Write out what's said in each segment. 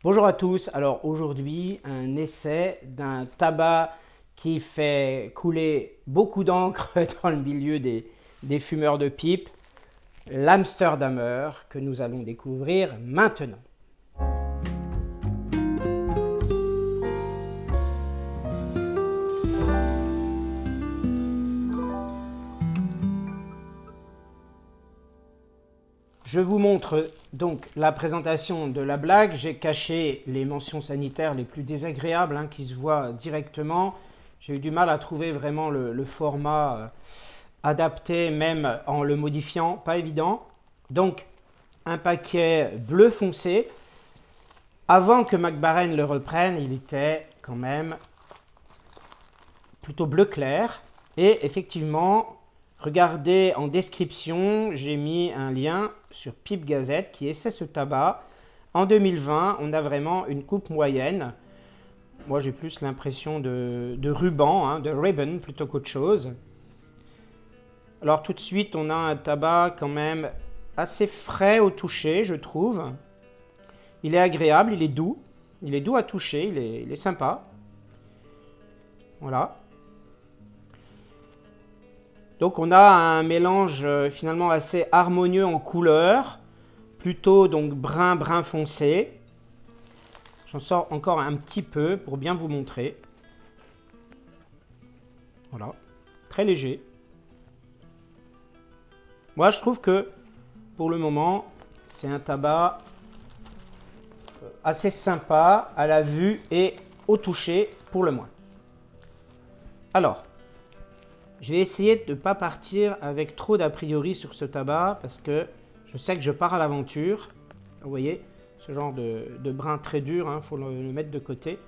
Bonjour à tous, alors aujourd'hui un essai d'un tabac qui fait couler beaucoup d'encre dans le milieu des fumeurs de pipe, l'Amsterdamer, que nous allons découvrir maintenant. Je vous montre donc la présentation de la blague. J'ai caché les mentions sanitaires les plus désagréables qui se voient directement. J'ai eu du mal à trouver vraiment le format adapté, même en le modifiant, pas évident. Donc, un paquet bleu foncé. Avant que Mac Baren le reprenne, il était quand même plutôt bleu clair. Et effectivement, regardez en description, j'ai mis un lien sur Pipe Gazette qui essaie ce tabac. En 2020, on a vraiment une coupe moyenne. Moi, j'ai plus l'impression de ruban, de ribbon plutôt qu'autre chose. Alors tout de suite, on a un tabac quand même assez frais au toucher, je trouve. Il est agréable, il est doux. Il est doux à toucher, il est sympa. Voilà. Donc on a un mélange finalement assez harmonieux en couleur, plutôt donc brun foncé. J'en sors encore un petit peu pour bien vous montrer. Voilà, très léger. Moi je trouve que pour le moment c'est un tabac assez sympa à la vue et au toucher pour le moins. Alors, je vais essayer de ne pas partir avec trop d'a priori sur ce tabac parce que je sais que je pars à l'aventure. Vous voyez, ce genre de brin très dur, faut le mettre de côté.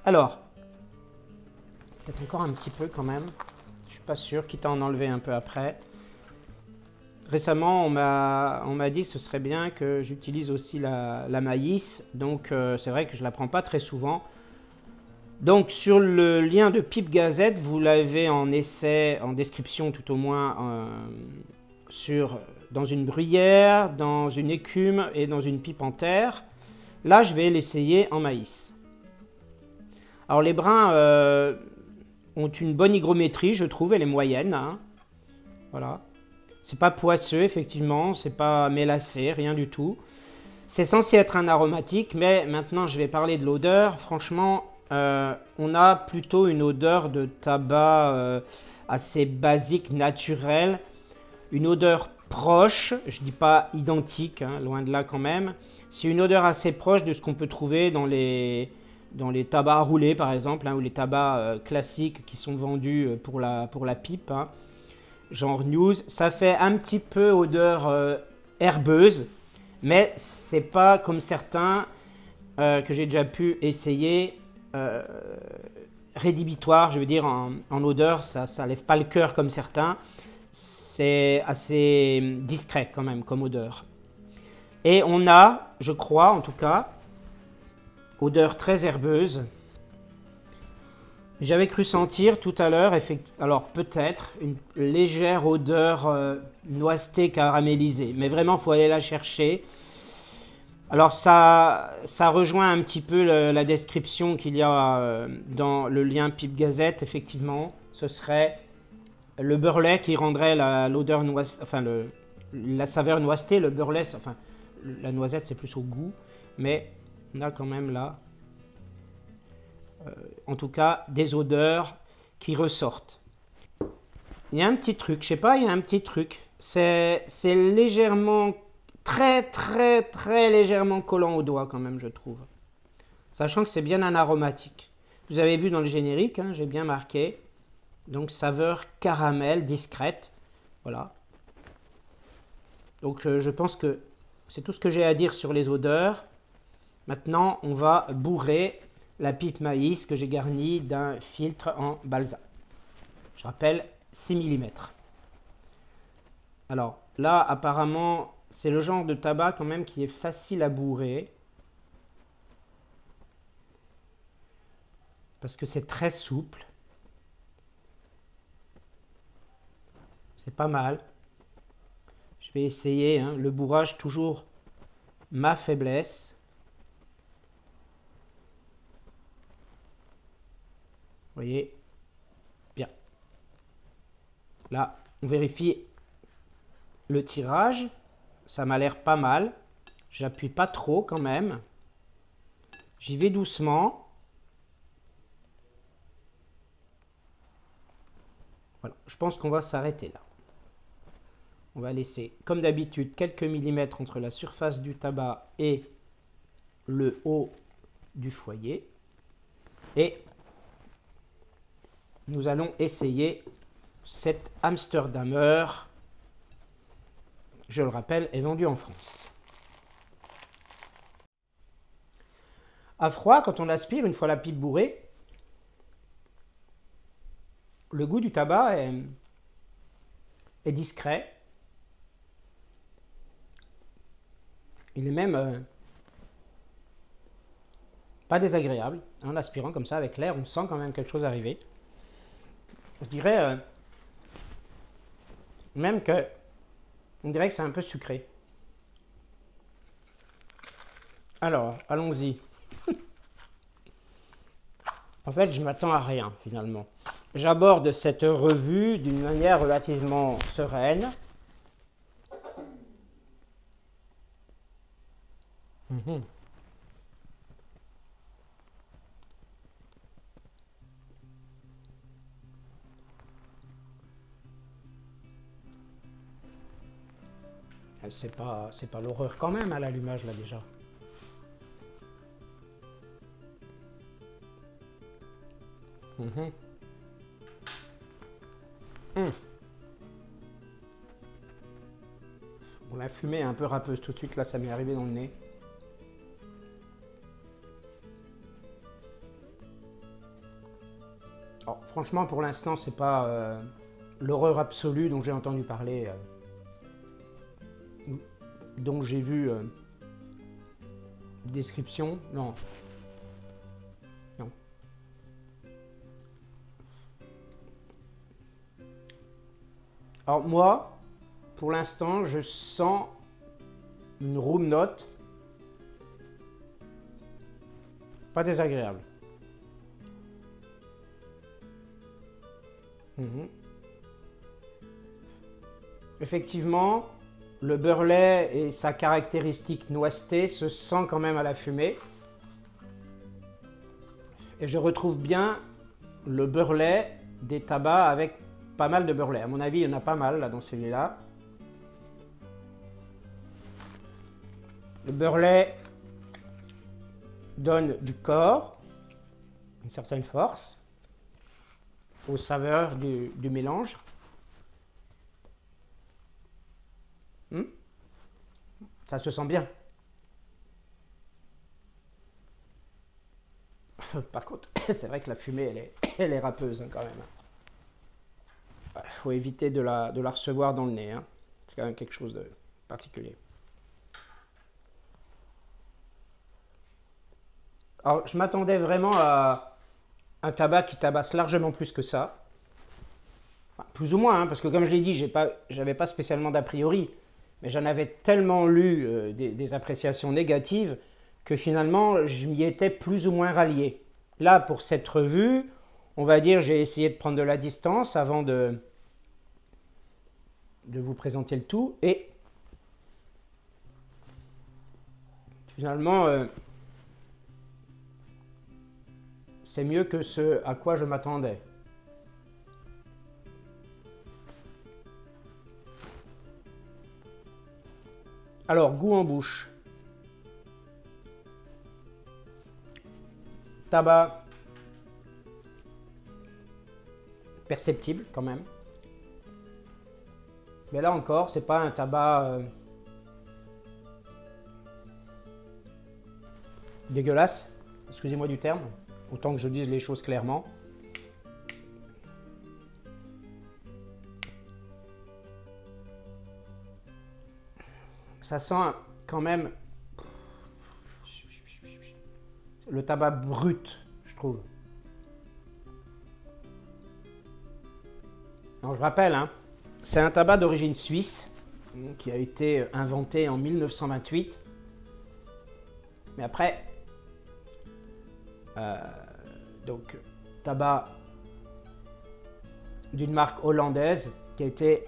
Alors, peut-être encore un petit peu quand même. Je suis pas sûr, quitte à en enlever un peu après. Récemment, on m'a dit que ce serait bien que j'utilise aussi la maïs. Donc, c'est vrai que je ne la prends pas très souvent. Donc sur le lien de Pipe Gazette, vous l'avez en essai, en description tout au moins, dans une bruyère, dans une écume et dans une pipe en terre. Là, je vais l'essayer en maïs. Alors les brins ont une bonne hygrométrie, je trouve, elle est moyenne. Voilà. C'est pas poisseux, effectivement, c'est pas mélacé, rien du tout. C'est censé être un aromatique, mais maintenant je vais parler de l'odeur. Franchement, on a plutôt une odeur de tabac assez basique, naturelle. Une odeur proche, je ne dis pas identique, loin de là quand même. C'est une odeur assez proche de ce qu'on peut trouver dans les tabacs à rouler par exemple, ou les tabacs classiques qui sont vendus pour la pipe, genre News. Ça fait un petit peu odeur herbeuse, mais c'est pas comme certains que j'ai déjà pu essayer. Rédhibitoire, je veux dire, en odeur, ça lève pas le cœur comme certains. C'est assez discret quand même comme odeur. Et on a, je crois en tout cas, odeur très herbeuse. J'avais cru sentir tout à l'heure, alors peut-être, une légère odeur noisetée caramélisée. Mais vraiment, il faut aller la chercher. Alors ça rejoint un petit peu la description qu'il y a dans le lien Pipe Gazette, effectivement. Ce serait le beurre qui rendrait l'odeur noisetée, enfin la saveur noisetée, le beurre enfin la noisette c'est plus au goût, mais on a quand même là, en tout cas, des odeurs qui ressortent. Il y a un petit truc, je sais pas, il y a un petit truc. C'est légèrement très légèrement collant au doigt quand même, je trouve. Sachant que c'est bien un aromatique. Vous avez vu dans le générique, j'ai bien marqué. Donc saveur caramel discrète. Voilà. Donc je pense que c'est tout ce que j'ai à dire sur les odeurs. Maintenant, on va bourrer la pipe maïs que j'ai garnie d'un filtre en balsa. Je rappelle, 6 mm. Alors là, apparemment, c'est le genre de tabac quand même qui est facile à bourrer. Parce que c'est très souple. C'est pas mal. Je vais essayer. Le bourrage, toujours ma faiblesse. voyez? Bien. Là, on vérifie le tirage. Ça m'a l'air pas mal. J'appuie pas trop quand même. J'y vais doucement. Voilà, je pense qu'on va s'arrêter là. On va laisser, comme d'habitude, quelques millimètres entre la surface du tabac et le haut du foyer. Et nous allons essayer cet Amsterdamer. Je le rappelle, est vendu en France. À froid, quand on aspire, une fois la pipe bourrée, le goût du tabac est discret. Il est même pas désagréable. En aspirant comme ça avec l'air, on sent quand même quelque chose arriver. Je dirais même que on dirait que c'est un peu sucré. Alors, allons-y. En fait, je m'attends à rien finalement. J'aborde cette revue d'une manière relativement sereine. C'est pas l'horreur quand même à l'allumage là déjà. Bon, la fumée est un peu râpeuse tout de suite, là ça m'est arrivé dans le nez. Alors, franchement, pour l'instant, c'est pas l'horreur absolue dont j'ai entendu parler, dont j'ai vu description. Non. Non. Alors moi, pour l'instant, je sens une room note pas désagréable. Effectivement, le beurre-lait et sa caractéristique noiseté se sent quand même à la fumée. Et je retrouve bien le beurre-lait des tabacs avec pas mal de beurre-lait. À mon avis, il y en a pas mal là dans celui-là. Le beurre-lait donne du corps, une certaine force, aux saveurs du mélange. Ça se sent bien. Par contre, c'est vrai que la fumée, elle est râpeuse hein, quand même. Il faut éviter de la recevoir dans le nez. Hein. C'est quand même quelque chose de particulier. Alors, je m'attendais vraiment à un tabac qui tabasse largement plus que ça. Enfin, plus ou moins, hein, parce que comme je l'ai dit, j'avais pas spécialement d'a priori. Mais j'en avais tellement lu des appréciations négatives que finalement, je m'y étais plus ou moins rallié. Là, pour cette revue, on va dire, j'ai essayé de prendre de la distance avant de vous présenter le tout. Et finalement, c'est mieux que ce à quoi je m'attendais. Alors, goût en bouche. Tabac perceptible quand même. Mais là encore, c'est pas un tabac dégueulasse. Excusez-moi du terme, autant que je dise les choses clairement. Ça sent quand même le tabac brut, je trouve. Alors, je rappelle, hein, c'est un tabac d'origine suisse qui a été inventé en 1928. Mais après, donc tabac d'une marque hollandaise qui a été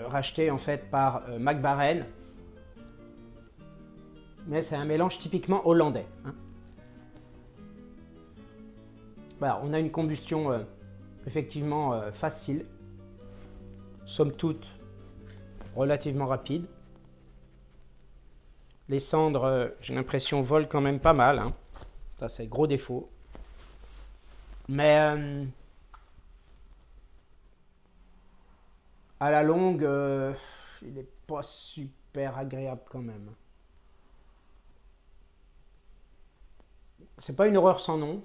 rachetée en fait par Mac Baren. Mais c'est un mélange typiquement hollandais. Hein. Voilà, on a une combustion effectivement facile, somme toute relativement rapide. Les cendres, j'ai l'impression, volent quand même pas mal. Hein. Ça, c'est le gros défaut. Mais à la longue, il n'est pas super agréable quand même. C'est pas une horreur sans nom.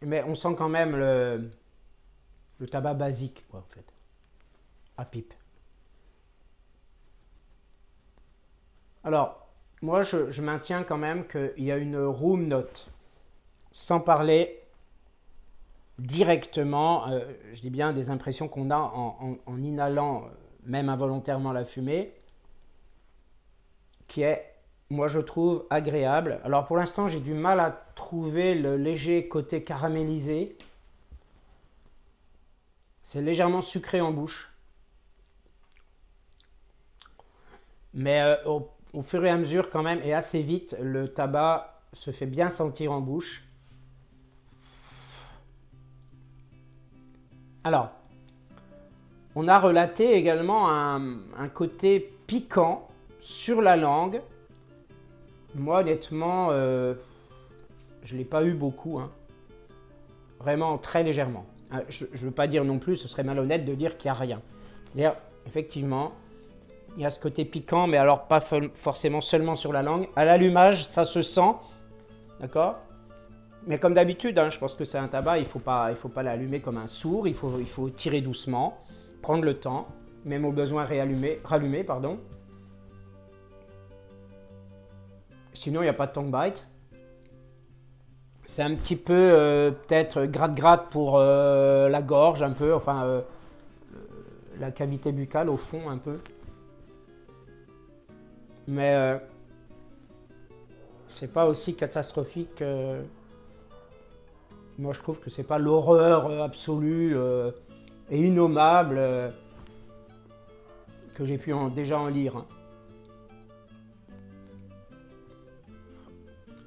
Mais on sent quand même le tabac basique, quoi, en fait. À pipe. Alors, moi, je maintiens quand même qu'il y a une room note. Sans parler directement, je dis bien des impressions qu'on a en inhalant, même involontairement, la fumée, qui est, moi, je trouve agréable. Alors, pour l'instant, j'ai du mal à trouver le léger côté caramélisé. C'est légèrement sucré en bouche. Mais au fur et à mesure, quand même, et assez vite, le tabac se fait bien sentir en bouche. Alors, on a relaté également un côté piquant sur la langue. Moi, honnêtement, je ne l'ai pas eu beaucoup. Hein. Vraiment très légèrement. Je ne veux pas dire non plus, ce serait malhonnête de dire qu'il n'y a rien. D'ailleurs, effectivement, il y a ce côté piquant, mais alors pas forcément seulement sur la langue. À l'allumage, ça se sent, d'accord? Mais comme d'habitude, hein, je pense que c'est un tabac, il faut pas l'allumer comme un sourd, il faut tirer doucement, prendre le temps, même au besoin rallumer, pardon. Sinon, il n'y a pas de tongue bite. C'est un petit peu peut-être gratte-gratte pour la gorge un peu, enfin la cavité buccale au fond un peu. Mais c'est pas aussi catastrophique. Moi, je trouve que c'est pas l'horreur absolue et innommable que j'ai pu déjà en lire. Hein.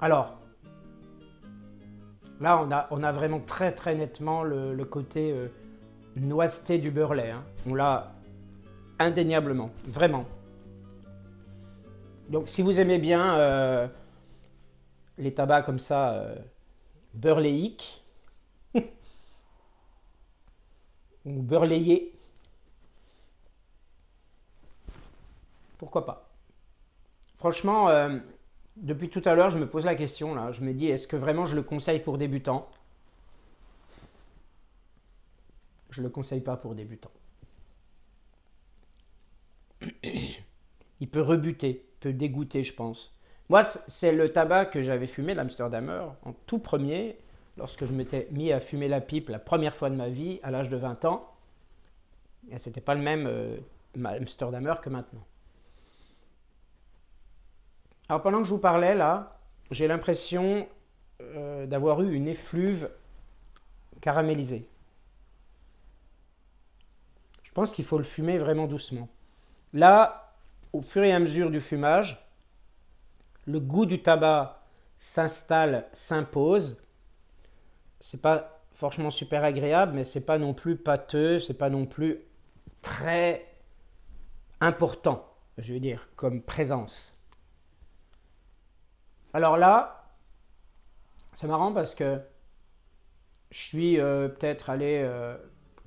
Alors, là, on a vraiment très très nettement le côté noiseté du Burley. Hein. On l'a indéniablement, vraiment. Donc, si vous aimez bien les tabacs comme ça, burléiques, ou burléiers, pourquoi pas. Franchement, depuis tout à l'heure, je me pose la question, là. Je me dis, est-ce que vraiment je le conseille pour débutants? Je ne le conseille pas pour débutants. Il peut rebuter, peut dégoûter, je pense. Moi, c'est le tabac que j'avais fumé, l'Amsterdamer, en tout premier, lorsque je m'étais mis à fumer la pipe la première fois de ma vie, à l'âge de 20 ans. Et ce n'était pas le même Amsterdamer que maintenant. Alors, pendant que je vous parlais, là, j'ai l'impression d'avoir eu une effluve caramélisée. Je pense qu'il faut le fumer vraiment doucement. Là, au fur et à mesure du fumage, le goût du tabac s'installe, s'impose. C'est pas franchement super agréable, mais c'est pas non plus pâteux, c'est pas non plus très important, je veux dire, comme présence. Alors là, c'est marrant parce que je suis peut-être allé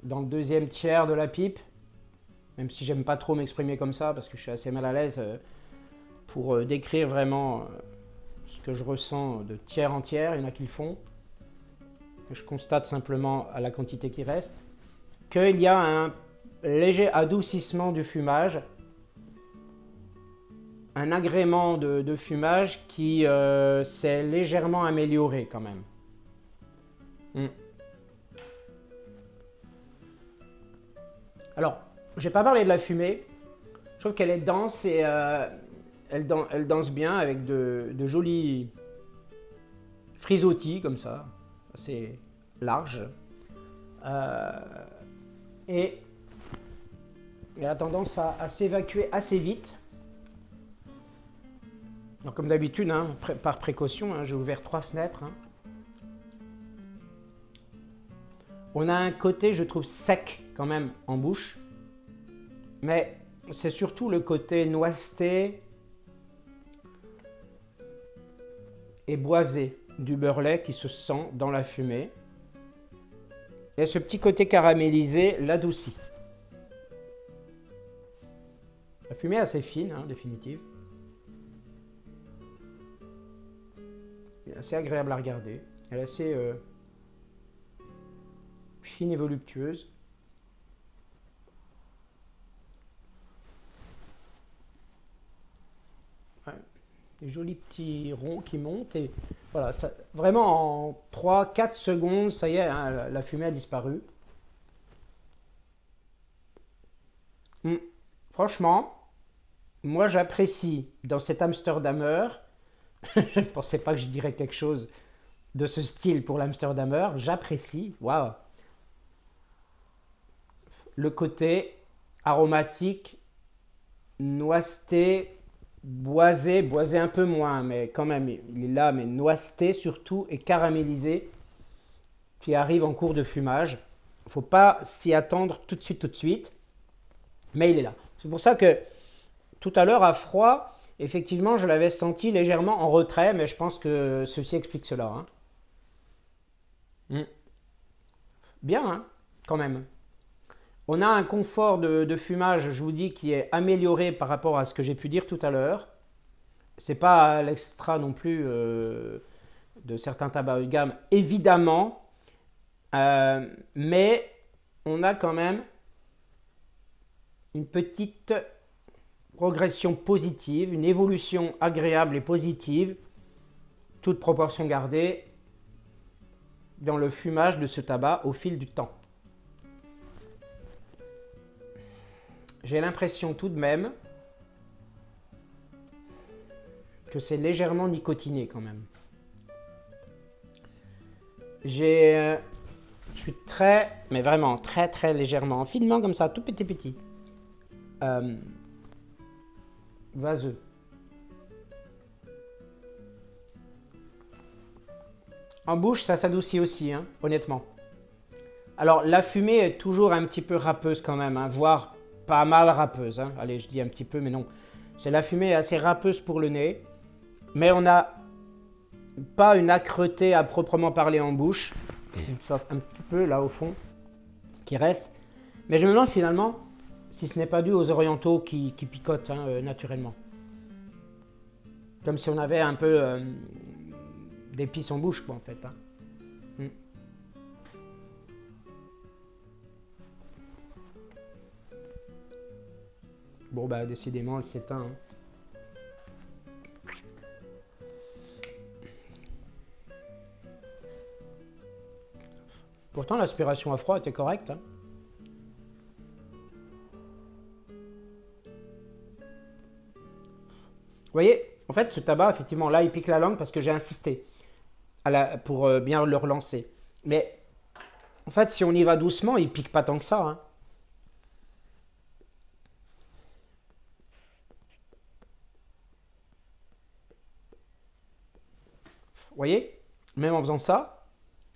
dans le deuxième tiers de la pipe, même si j'aime pas trop m'exprimer comme ça parce que je suis assez mal à l'aise pour décrire vraiment ce que je ressens de tiers en tiers. Il y en a qui le font. Je constate simplement à la quantité qui reste qu'il y a un léger adoucissement du fumage, un agrément de fumage qui s'est légèrement amélioré quand même. Alors, je n'ai pas parlé de la fumée. Je trouve qu'elle est dense et elle danse bien avec de jolis frisottis comme ça, assez larges. Et elle a tendance à s'évacuer assez vite. Donc, comme d'habitude, hein, par précaution, hein, j'ai ouvert 3 fenêtres. Hein. On a un côté, je trouve, sec quand même en bouche. Mais c'est surtout le côté noiseté et boisé du beurre lait qui se sent dans la fumée. Et ce petit côté caramélisé l'adoucit. La fumée est assez fine, hein, en définitive. Elle est assez agréable à regarder. Elle est assez fine et voluptueuse. Ouais. Des jolis petits ronds qui montent. Et voilà, ça, vraiment en 3-4 secondes, ça y est, hein, la fumée a disparu. Franchement, moi j'apprécie dans cet Amsterdamer. Je ne pensais pas que je dirais quelque chose de ce style pour l'Amsterdamer. J'apprécie, waouh, le côté aromatique, noiseté, boisé un peu moins, mais quand même, il est là, mais noiseté surtout et caramélisé qui arrive en cours de fumage. Il ne faut pas s'y attendre tout de suite, mais il est là. C'est pour ça que tout à l'heure, à froid, effectivement, je l'avais senti légèrement en retrait, mais je pense que ceci explique cela. Hein. Bien, hein, quand même. On a un confort de fumage, je vous dis, qui est amélioré par rapport à ce que j'ai pu dire tout à l'heure. C'est pas à l'extra non plus de certains tabacs haut de gamme, évidemment, mais on a quand même une petite progression positive, une évolution agréable et positive, toute proportion gardée, dans le fumage de ce tabac au fil du temps. J'ai l'impression tout de même que c'est légèrement nicotiné quand même. Je suis très, mais vraiment très légèrement, finement comme ça, tout petit. Vaseux. En bouche, ça s'adoucit aussi, hein, honnêtement. Alors, la fumée est toujours un petit peu râpeuse quand même, hein, voire pas mal râpeuse. Hein. Allez, je dis un petit peu, mais non. C'est la fumée assez râpeuse pour le nez, mais on n'a pas une âcreté à proprement parler en bouche, sauf un petit peu là au fond, qui reste. Mais je me demande finalement si ce n'est pas dû aux orientaux qui picotent hein, naturellement. Comme si on avait un peu d'épices en bouche, quoi, en fait. Hein. Bon, bah, décidément, elle s'éteint. Hein. Pourtant, l'aspiration à froid était correcte. Hein. Vous voyez, en fait, ce tabac, effectivement, là, il pique la langue parce que j'ai insisté pour bien le relancer. Mais, en fait, si on y va doucement, il pique pas tant que ça. Hein. Vous voyez, même en faisant ça,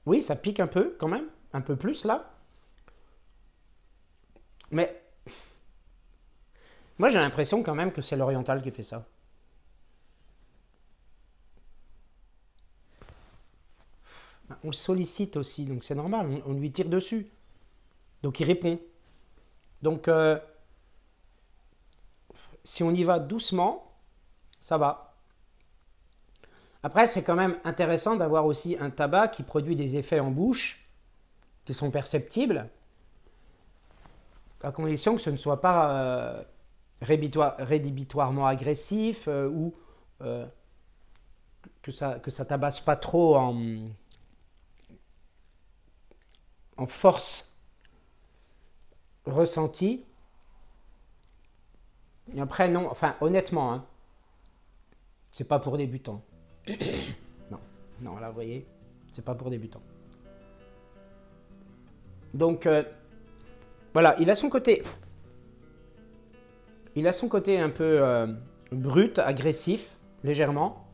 oui, ça pique un peu quand même, un peu plus là. Mais, moi, j'ai l'impression quand même que c'est l'oriental qui fait ça. On le sollicite aussi, donc c'est normal, on lui tire dessus. Donc il répond. Donc si on y va doucement, ça va. Après, c'est quand même intéressant d'avoir aussi un tabac qui produit des effets en bouche qui sont perceptibles, à condition que ce ne soit pas rédhibitoirement agressif ou que ça tabasse pas trop en force ressentie. Et après, non, enfin, honnêtement, hein, c'est pas pour débutants. Non, là, vous voyez, c'est pas pour débutants. Donc, voilà, il a son côté un peu brut, agressif, légèrement.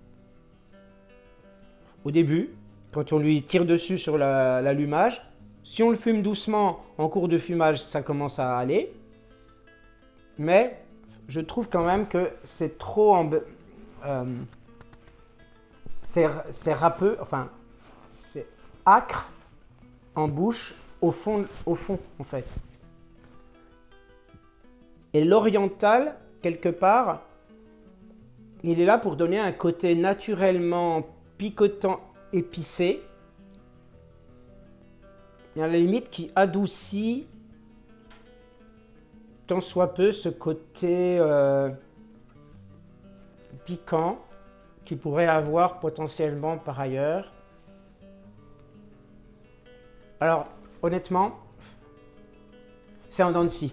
Au début, quand on lui tire dessus sur l'allumage. Si on le fume doucement, en cours de fumage, ça commence à aller. Mais je trouve quand même que c'est trop... c'est râpeux, enfin, c'est âcre en bouche, au fond en fait. Et l'oriental, quelque part, il est là pour donner un côté naturellement picotant, épicé. Et à la limite qui adoucit tant soit peu ce côté piquant qu'il pourrait avoir potentiellement par ailleurs. Alors, honnêtement, c'est en dents de scie.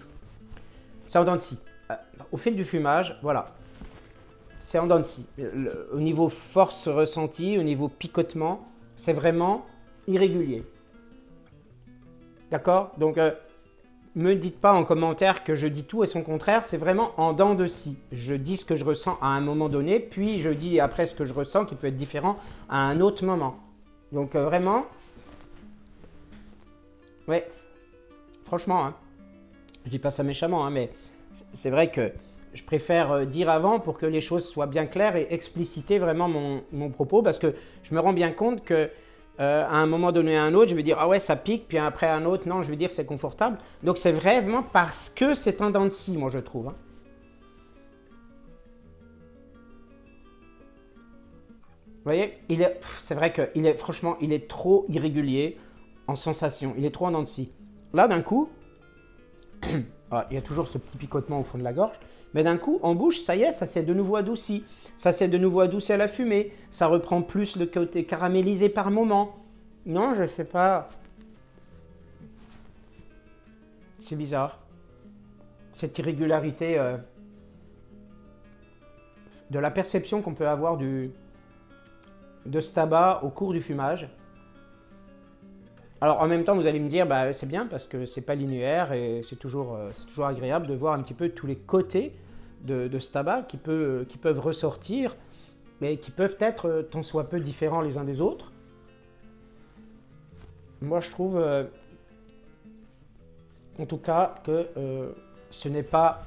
C'est en dents de scie. Au fil du fumage, voilà. C'est en dents de scie. Au niveau force ressentie, au niveau picotement, c'est vraiment irrégulier. D'accord? Donc, me dites pas en commentaire que je dis tout et son contraire, c'est vraiment en dents de scie. Je dis ce que je ressens à un moment donné, puis je dis après ce que je ressens qui peut être différent à un autre moment. Donc, vraiment, ouais, franchement, hein, je dis pas ça méchamment, hein, mais c'est vrai que je préfère dire avant pour que les choses soient bien claires et expliciter vraiment mon propos, parce que je me rends bien compte que à un moment donné à un autre, je vais dire ah ouais ça pique, puis après un autre non, je vais dire c'est confortable. Donc c'est vraiment parce que c'est en dents de scie, moi je trouve. Hein. Vous voyez, c'est vrai que franchement, il est trop irrégulier en sensation, il est trop en dents de scie. Là d'un coup, il y a toujours ce petit picotement au fond de la gorge, mais d'un coup en bouche, ça y est, ça s'est de nouveau adouci. Ça s'est de nouveau adouci à la fumée. Ça reprend plus le côté caramélisé par moment. Non, je sais pas. C'est bizarre. Cette irrégularité de la perception qu'on peut avoir de ce tabac au cours du fumage. Alors en même temps, vous allez me dire, bah, c'est bien parce que c'est pas linéaire et c'est toujours agréable de voir un petit peu tous les côtés de ce tabac qui peuvent ressortir, mais qui peuvent être tant soit peu différents les uns des autres. Moi, je trouve, en tout cas, que ce n'est pas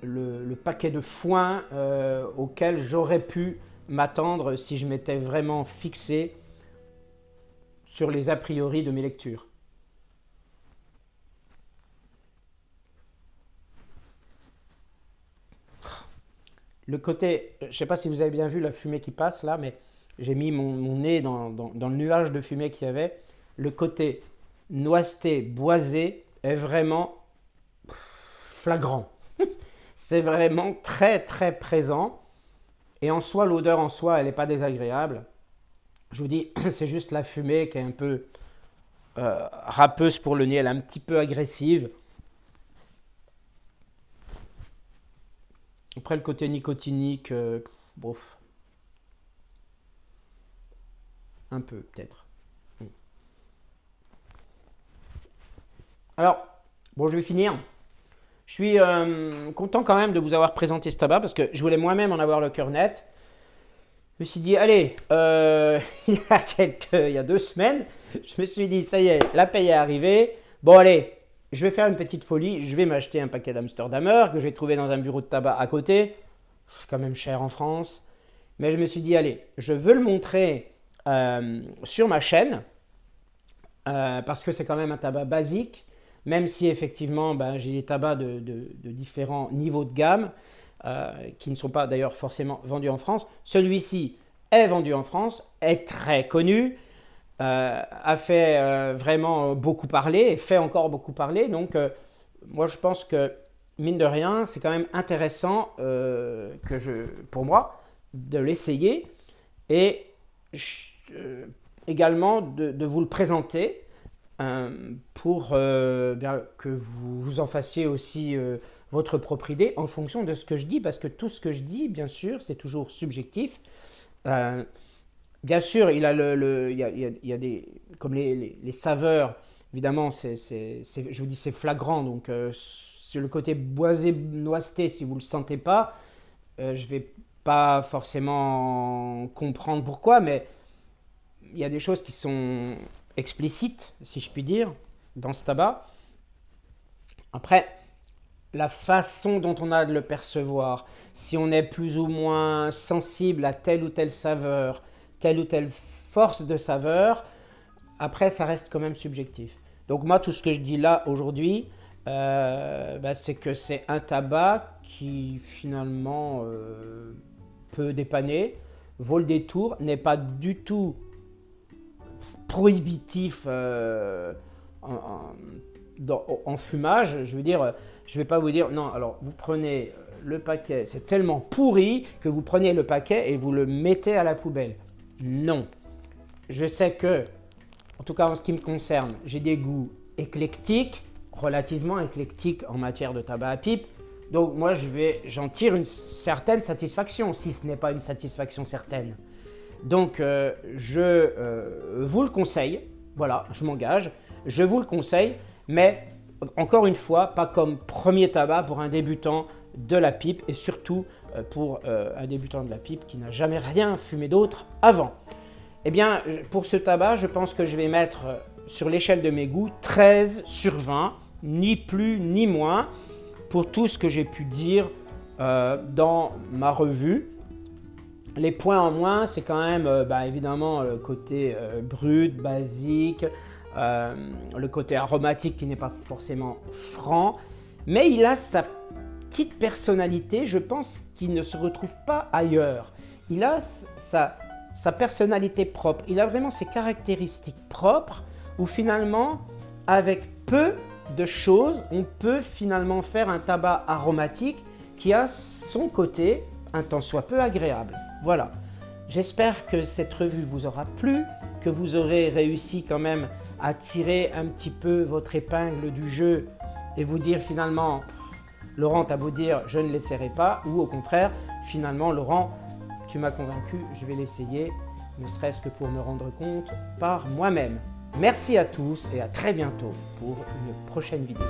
le paquet de foin auquel j'aurais pu m'attendre si je m'étais vraiment fixé sur les a priori de mes lectures. Le côté, je ne sais pas si vous avez bien vu la fumée qui passe là, mais j'ai mis mon nez dans le nuage de fumée qu'il y avait. Le côté noiseté, boisé est vraiment flagrant. C'est vraiment très très présent. Et en soi, l'odeur en soi, elle n'est pas désagréable. Je vous dis, c'est juste la fumée qui est un peu râpeuse pour le nez, elle est un petit peu agressive. Après, le côté nicotinique, bof. Un peu, peut-être. Alors, bon, je vais finir. Je suis content quand même de vous avoir présenté ce tabac parce que je voulais moi-même en avoir le cœur net. Je me suis dit, allez, il y a 2 semaines, je me suis dit, ça y est, la paye est arrivée. Bon, allez, je vais faire une petite folie. Je vais m'acheter un paquet d'Amsterdamer que je vais trouver dans un bureau de tabac à côté. C'est quand même cher en France. Mais je me suis dit, allez, je veux le montrer sur ma chaîne parce que c'est quand même un tabac basique. Même si effectivement, j'ai des tabacs de différents niveaux de gamme qui ne sont pas d'ailleurs forcément vendus en France. Celui-ci est vendu en France, est très connu, a fait vraiment beaucoup parler et fait encore beaucoup parler. Donc, moi, je pense que, mine de rien, c'est quand même intéressant pour moi de l'essayer et également de vous le présenter. Pour que vous en fassiez aussi votre propre idée en fonction de ce que je dis, parce que tout ce que je dis, bien sûr, c'est toujours subjectif. Bien sûr, il y a des, comme les saveurs, évidemment, je vous dis, c'est flagrant. Donc, sur le côté boisé, noiseté, si vous ne le sentez pas, je ne vais pas forcément comprendre pourquoi, mais il y a des choses qui sont explicites, si je puis dire, dans ce tabac. Après, la façon dont on a de le percevoir, si on est plus ou moins sensible à telle ou telle saveur, telle ou telle force de saveur, après, ça reste quand même subjectif. Donc moi, tout ce que je dis là aujourd'hui, c'est que c'est un tabac qui finalement peut dépanner, vaut le détour, n'est pas du tout prohibitif en fumage. Je veux dire, je ne vais pas vous dire, non, alors vous prenez le paquet, c'est tellement pourri que vous prenez le paquet et vous le mettez à la poubelle. Non. Je sais que, en tout cas en ce qui me concerne, j'ai des goûts éclectiques, relativement éclectiques en matière de tabac à pipe. Donc moi, j'en tire une certaine satisfaction, si ce n'est pas une satisfaction certaine. Donc je vous le conseille, voilà, je m'engage, je vous le conseille, mais encore une fois, pas comme premier tabac pour un débutant de la pipe et surtout pour un débutant de la pipe qui n'a jamais rien fumé d'autre avant. Eh bien, pour ce tabac, je pense que je vais mettre sur l'échelle de mes goûts 13 sur 20, ni plus ni moins, pour tout ce que j'ai pu dire dans ma revue. Les points en moins, c'est quand même évidemment le côté brut, basique, le côté aromatique qui n'est pas forcément franc, mais il a sa petite personnalité, je pense, qui ne se retrouve pas ailleurs. Il a sa personnalité propre, il a vraiment ses caractéristiques propres où finalement, avec peu de choses, on peut finalement faire un tabac aromatique qui a son côté un tant soit peu agréable. Voilà, j'espère que cette revue vous aura plu, que vous aurez réussi quand même à tirer un petit peu votre épingle du jeu et vous dire finalement, Laurent, t'as beau dire je ne l'essaierai pas, ou au contraire, finalement Laurent, tu m'as convaincu, je vais l'essayer, ne serait-ce que pour me rendre compte par moi-même. Merci à tous et à très bientôt pour une prochaine vidéo.